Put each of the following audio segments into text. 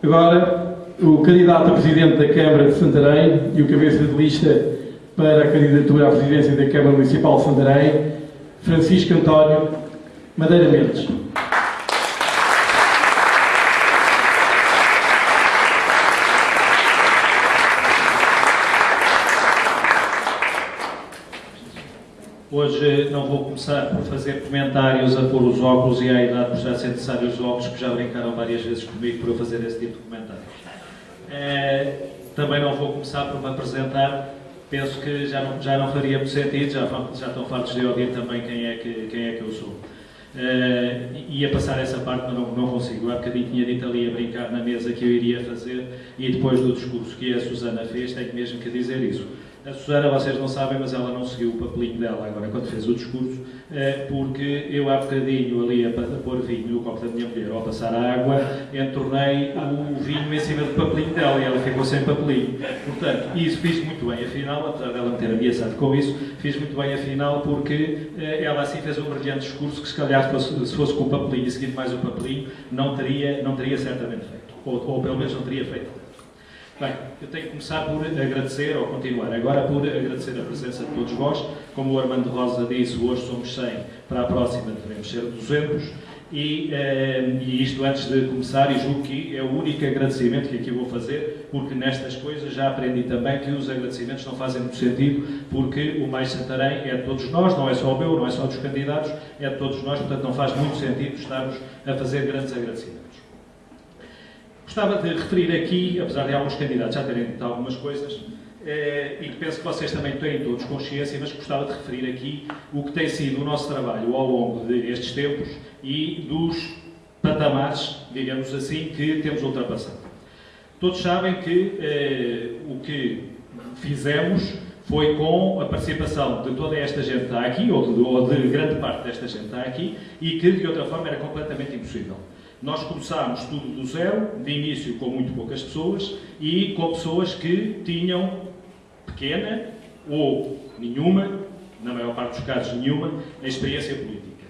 Agora, o candidato a Presidente da Câmara de Santarém e o cabeça de lista para a candidatura à Presidência da Câmara Municipal de Santarém, Francisco António Madeira Mendes. Hoje não vou começar por fazer comentários a pôr os óculos e à idade por já ser necessário os óculos, que já brincaram várias vezes comigo por eu fazer esse tipo de comentários. Também não vou começar por me apresentar, penso que já não faria muito sentido, já estão fartos de ouvir também quem é que eu sou. Ia passar essa parte, mas não consigo. Há bocadinho tinha dito ali a brincar na mesa que eu iria fazer, e depois do discurso que a Susana fez, tenho mesmo que dizer isso. A Susana, vocês não sabem, mas ela não seguiu o papelinho dela agora quando fez o discurso, porque eu há bocadinho ali a pôr vinho no copo da minha mulher ou a passar a água, entornei o vinho em cima do papelinho dela e ela ficou sem papelinho. Portanto, isso fiz muito bem, afinal, apesar dela me ter ameaçado com isso, fiz muito bem, afinal, porque ela assim fez um brilhante discurso que se calhar se fosse com o papelinho e seguindo mais o papelinho, não teria certamente feito, ou pelo menos não teria feito. Bem, eu tenho que começar por agradecer, ou continuar agora por agradecer a presença de todos vós. Como o Armando Rosa disse, hoje somos 100, para a próxima devemos ser 200. E isto antes de começar, e julgo que é o único agradecimento que aqui vou fazer, porque nestas coisas já aprendi também que os agradecimentos não fazem muito sentido, porque o Mais Santarém é de todos nós, não é só o meu, não é só dos candidatos, é de todos nós, portanto não faz muito sentido estarmos a fazer grandes agradecimentos. Gostava de referir aqui, apesar de alguns candidatos já terem dito algumas coisas, e que penso que vocês também têm todos consciência, mas gostava de referir aqui o que tem sido o nosso trabalho ao longo destes tempos e dos patamares, digamos assim, que temos ultrapassado. Todos sabem que o que fizemos foi com a participação de toda esta gente que está aqui, ou de grande parte desta gente que está aqui, e que de outra forma era completamente impossível. Nós começámos tudo do zero, de início com muito poucas pessoas e com pessoas que tinham pequena ou nenhuma, na maior parte dos casos nenhuma, experiência política.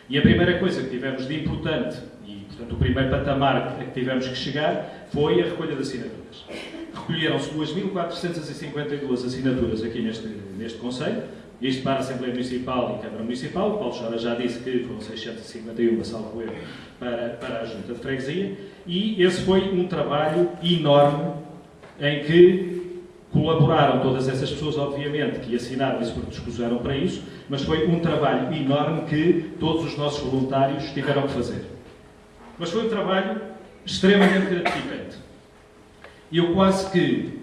E a primeira coisa que tivemos de importante, e portanto o primeiro patamar a que tivemos que chegar, foi a recolha de assinaturas. Recolheram-se 2.452 assinaturas aqui neste Conselho, isto para a Assembleia Municipal e Câmara Municipal. O Paulo Chora já disse que foram 651, salvo erro, para a Junta de Freguesia. E esse foi um trabalho enorme em que colaboraram todas essas pessoas, obviamente, que assinaram isso porque dispuseram para isso, mas foi um trabalho enorme que todos os nossos voluntários tiveram que fazer. Mas foi um trabalho extremamente gratificante. E eu quase que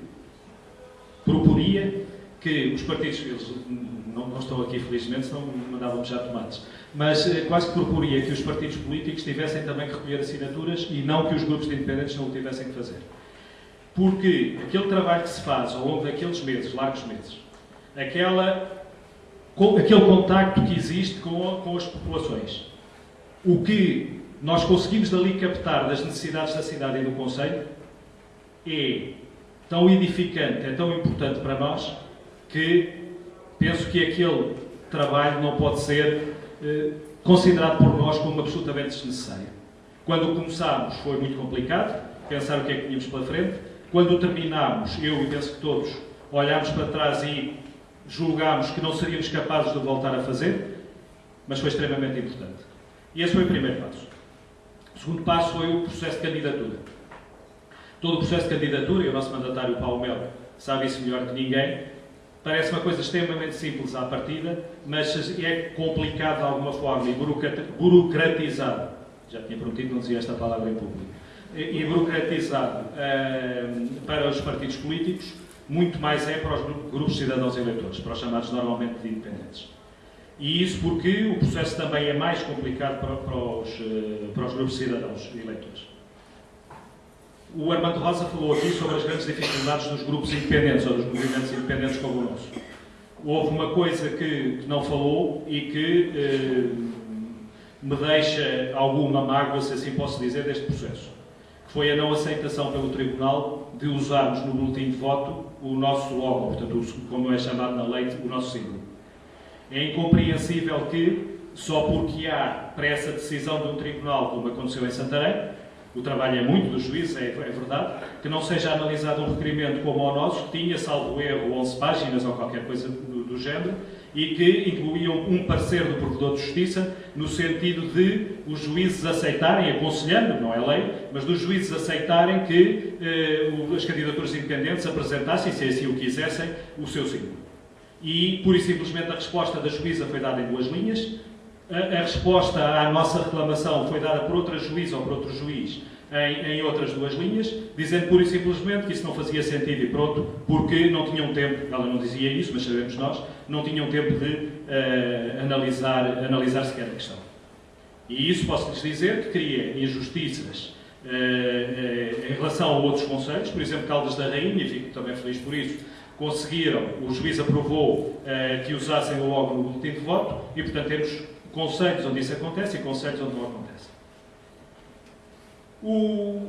proporia que os partidos, eles não estão aqui felizmente, senão mandávamos já tomates, mas quase que proporia que os partidos políticos tivessem também que recolher assinaturas e não que os grupos de independentes não o tivessem que fazer. Porque aquele trabalho que se faz ao longo daqueles meses, largos meses, aquele contacto que existe com as populações, o que nós conseguimos dali captar das necessidades da cidade e do concelho é tão edificante, é tão importante para nós, que penso que aquele trabalho não pode ser considerado por nós como absolutamente desnecessário. Quando começámos foi muito complicado, pensar o que é que tínhamos pela frente. Quando terminámos, eu e penso que todos, olhámos para trás e julgámos que não seríamos capazes de voltar a fazer, mas foi extremamente importante. E esse foi o primeiro passo. O segundo passo foi o processo de candidatura. Todo o processo de candidatura, e o nosso mandatário Paulo Melo sabe isso melhor que ninguém, parece uma coisa extremamente simples à partida, mas é complicado de alguma forma e burocratizado. Já tinha prometido não dizer esta palavra em público. E burocratizado para os partidos políticos, muito mais é para os grupos de cidadãos eleitores, para os chamados normalmente de independentes. E isso porque o processo também é mais complicado para os grupos de cidadãos eleitores. O Armando Rosa falou aqui sobre as grandes dificuldades dos grupos independentes, ou dos movimentos independentes como o nosso. Houve uma coisa que não falou e que me deixa alguma mágoa, se assim posso dizer, deste processo. Que foi a não aceitação pelo Tribunal de usarmos no boletim de voto o nosso logo, portanto, como é chamado na lei, o nosso símbolo. É incompreensível que, só porque há, para essa decisão de um Tribunal, como aconteceu em Santarém, o trabalho é muito dos juízes, é verdade, que não seja analisado um requerimento como o nosso, que tinha, salvo erro, 11 páginas ou qualquer coisa do género, e que incluíam um parecer do Provedor de Justiça, no sentido de os juízes aceitarem, aconselhando, não é lei, mas dos juízes aceitarem que as candidaturas independentes apresentassem, se assim o quisessem, o seu signo. E, pura e simplesmente, a resposta da juíza foi dada em 2 linhas. A resposta à nossa reclamação foi dada por outra juíza ou por outro juiz em outras 2 linhas, dizendo pura e simplesmente que isso não fazia sentido e pronto, porque não tinham tempo, ela não dizia isso, mas sabemos nós, não tinham tempo de analisar sequer a questão. E isso posso-lhes dizer que cria injustiças em relação a outros concelhos, por exemplo, Caldas da Rainha, e fico também feliz por isso, conseguiram, o juiz aprovou que usassem logo no boletim de voto e, portanto, temos concelhos onde isso acontece e concelhos onde não acontece. O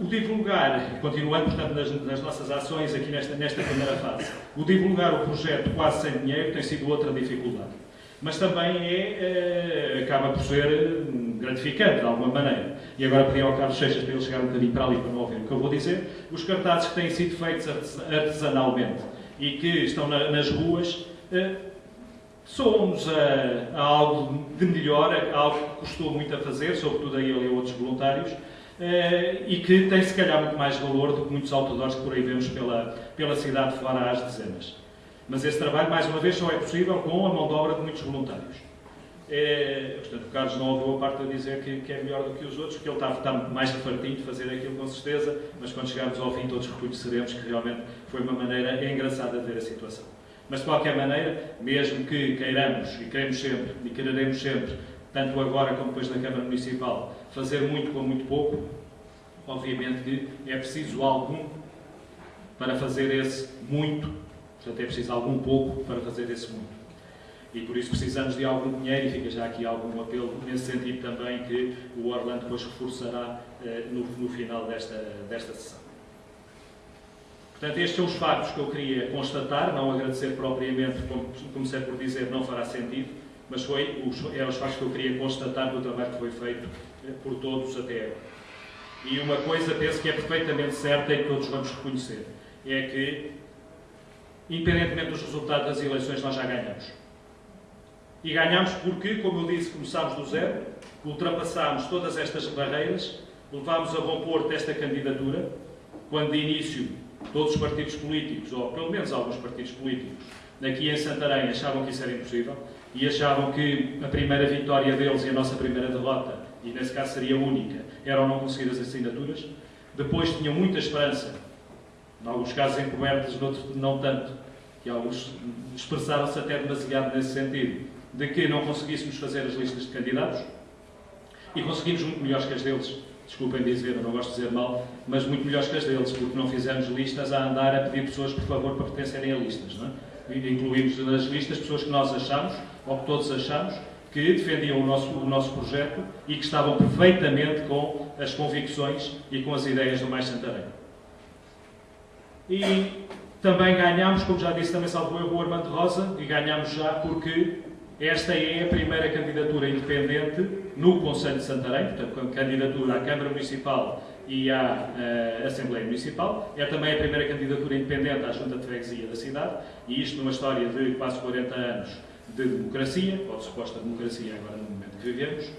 divulgar, continuando, portanto, nas nossas ações aqui nesta primeira fase, o divulgar o projeto quase sem dinheiro tem sido outra dificuldade. Mas também acaba por ser gratificante, de alguma maneira. E agora pedi ao Carlos Seixas para ele chegar um bocadinho para ali para não ouvir o que eu vou dizer. Os cartazes que têm sido feitos artesanalmente e que estão nas ruas somos a algo de melhor, a algo que custou muito a fazer, sobretudo a ele e a outros voluntários, e que tem se calhar muito mais valor do que muitos outdoors que por aí vemos pela cidade fora às dezenas. Mas esse trabalho, mais uma vez, só é possível com a mão de obra de muitos voluntários. Portanto, o Carlos não ouviu a parte de eu dizer que é melhor do que os outros, porque ele está mais que fartinho de fazer aquilo com certeza, mas quando chegarmos ao fim todos reconheceremos que realmente foi uma maneira engraçada de ver a situação. Mas, de qualquer maneira, mesmo que queiramos e queremos sempre, e quereremos sempre, tanto agora como depois na Câmara Municipal, fazer muito com muito pouco, obviamente que é preciso algum para fazer esse muito, portanto é preciso algum pouco para fazer esse muito. E por isso precisamos de algum dinheiro e fica já aqui algum apelo nesse sentido também que o Orlando depois reforçará no final desta sessão. Portanto, estes são os factos que eu queria constatar, não agradecer propriamente, como comecei por dizer, não fará sentido, mas eram os factos que eu queria constatar do trabalho que foi feito por todos até agora. E uma coisa, penso que é perfeitamente certa e que todos vamos reconhecer, é que, independentemente dos resultados das eleições, nós já ganhamos. E ganhamos porque, como eu disse, começámos do zero, ultrapassámos todas estas barreiras, levámos a bom porto esta candidatura, quando de início todos os partidos políticos, ou pelo menos alguns partidos políticos, aqui em Santarém achavam que isso era impossível e achavam que a primeira vitória deles e a nossa primeira derrota, e nesse caso seria única, eram não conseguir as assinaturas. Depois tinham muita esperança, em alguns casos encobertas, noutros não tanto, que alguns expressaram-se até demasiado nesse sentido, de que não conseguíssemos fazer as listas de candidatos, e conseguimos muito melhores que as deles. Desculpem dizer, eu não gosto de dizer mal, mas muito melhores que as deles, porque não fizemos listas a andar a pedir pessoas, por favor, para pertencerem a listas. Não é? Incluímos nas listas pessoas que nós achamos, ou que todos achamos, que defendiam o nosso projeto e que estavam perfeitamente com as convicções e com as ideias do Mais Santarém. E também ganhámos, como já disse, também salvo eu, o Armando Rosa, e ganhámos já porque esta é a primeira candidatura independente no Concelho de Santarém, portanto, candidatura à Câmara Municipal e à Assembleia Municipal. É também a primeira candidatura independente à Junta de Freguesia da cidade, e isto numa história de quase 40 anos de democracia, ou de suposta democracia agora no momento que vivemos,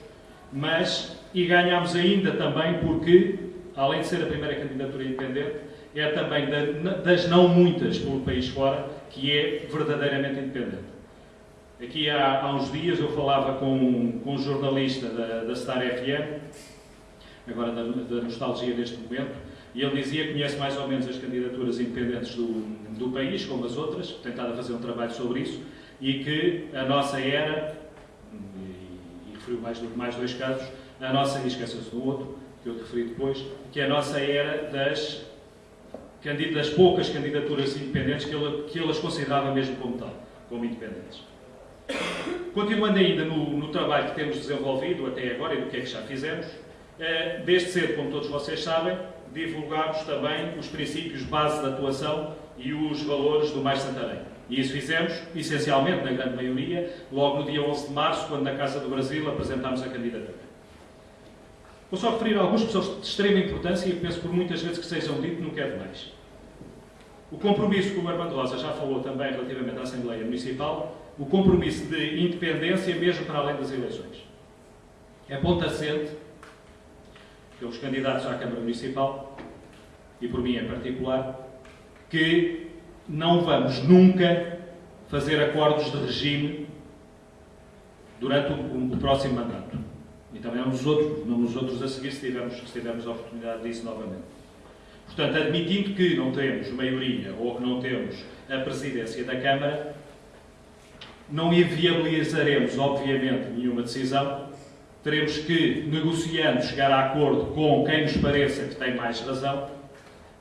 e ganhámos ainda também porque, além de ser a primeira candidatura independente, é também das não muitas pelo país fora, que é verdadeiramente independente. Aqui há uns dias eu falava com um jornalista da Star FM, agora da nostalgia deste momento, e ele dizia que conhece mais ou menos as candidaturas independentes do país, como as outras, tentado a fazer um trabalho sobre isso, e que a nossa era, e referiu mais 2 casos, a nossa, e esqueceu-se do outro, que eu referi depois, que a nossa era das poucas candidaturas independentes que ele as considerava mesmo como tal, como independentes. Continuando ainda no trabalho que temos desenvolvido até agora e do que é que já fizemos, desde cedo, como todos vocês sabem, divulgámos também os princípios base de atuação e os valores do Mais Santarém. E isso fizemos, essencialmente, na grande maioria, logo no dia 11 de março, quando na Casa do Brasil apresentámos a candidatura. Vou só referir alguns que são de extrema importância e penso por muitas vezes que sejam dito, nunca é demais. O compromisso que o Armando Rosa já falou também relativamente à Assembleia Municipal, o compromisso de independência mesmo para além das eleições. É ponto assente pelos candidatos à Câmara Municipal, e por mim em particular, que não vamos nunca fazer acordos de regime durante o próximo mandato. E também não nos outros a seguir, se tivermos a oportunidade disso novamente. Portanto, admitindo que não temos maioria ou que não temos a presidência da Câmara, não inviabilizaremos, obviamente, nenhuma decisão. Teremos que, negociando, chegar a acordo com quem nos pareça que tem mais razão,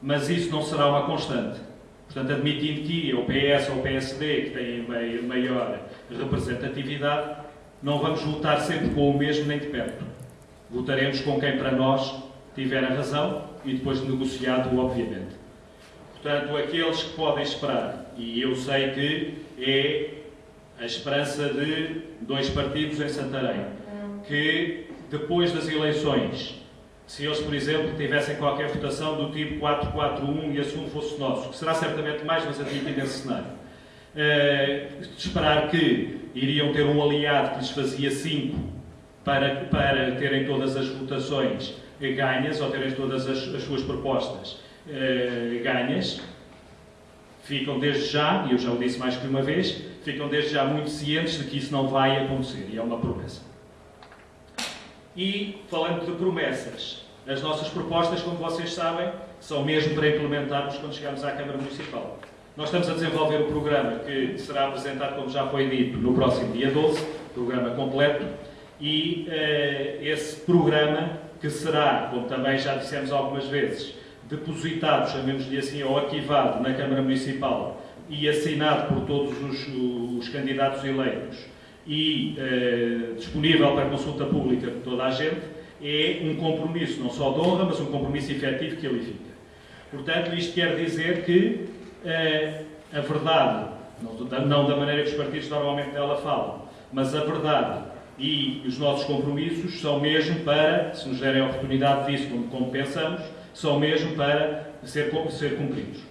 mas isso não será uma constante. Portanto, admitindo que o PS ou o PSD, que têm maior representatividade, não vamos votar sempre com o mesmo nem de perto. Votaremos com quem para nós tiver a razão e depois negociado, obviamente. Portanto, aqueles que podem esperar, e eu sei que é a esperança de 2 partidos em Santarém, que depois das eleições, se eles, por exemplo, tivessem qualquer votação do tipo 4-4-1 e assunto fosse nosso, que será certamente mais, mas admitido nesse cenário, de esperar que iriam ter um aliado que lhes fazia 5 para terem todas as votações ganhas, ou terem todas as suas propostas ganhas, ficam desde já, e eu já o disse mais que uma vez, ficam desde já muito cientes de que isso não vai acontecer, e é uma promessa. E, falando de promessas, as nossas propostas, como vocês sabem, são mesmo para implementarmos quando chegarmos à Câmara Municipal. Nós estamos a desenvolver o programa que será apresentado, como já foi dito, no próximo dia 12, programa completo, e esse programa que será, como também já dissemos algumas vezes, depositado, chamemos-lhe assim, ou arquivado na Câmara Municipal e assinado por todos os candidatos eleitos e disponível para consulta pública de toda a gente, é um compromisso, não só de honra, mas um compromisso efetivo que ele fica. Portanto, isto quer dizer que a verdade, não da maneira que os partidos normalmente dela falam, mas a verdade e os nossos compromissos são mesmo para, se nos derem a oportunidade disso, como pensamos, são mesmo para ser cumpridos.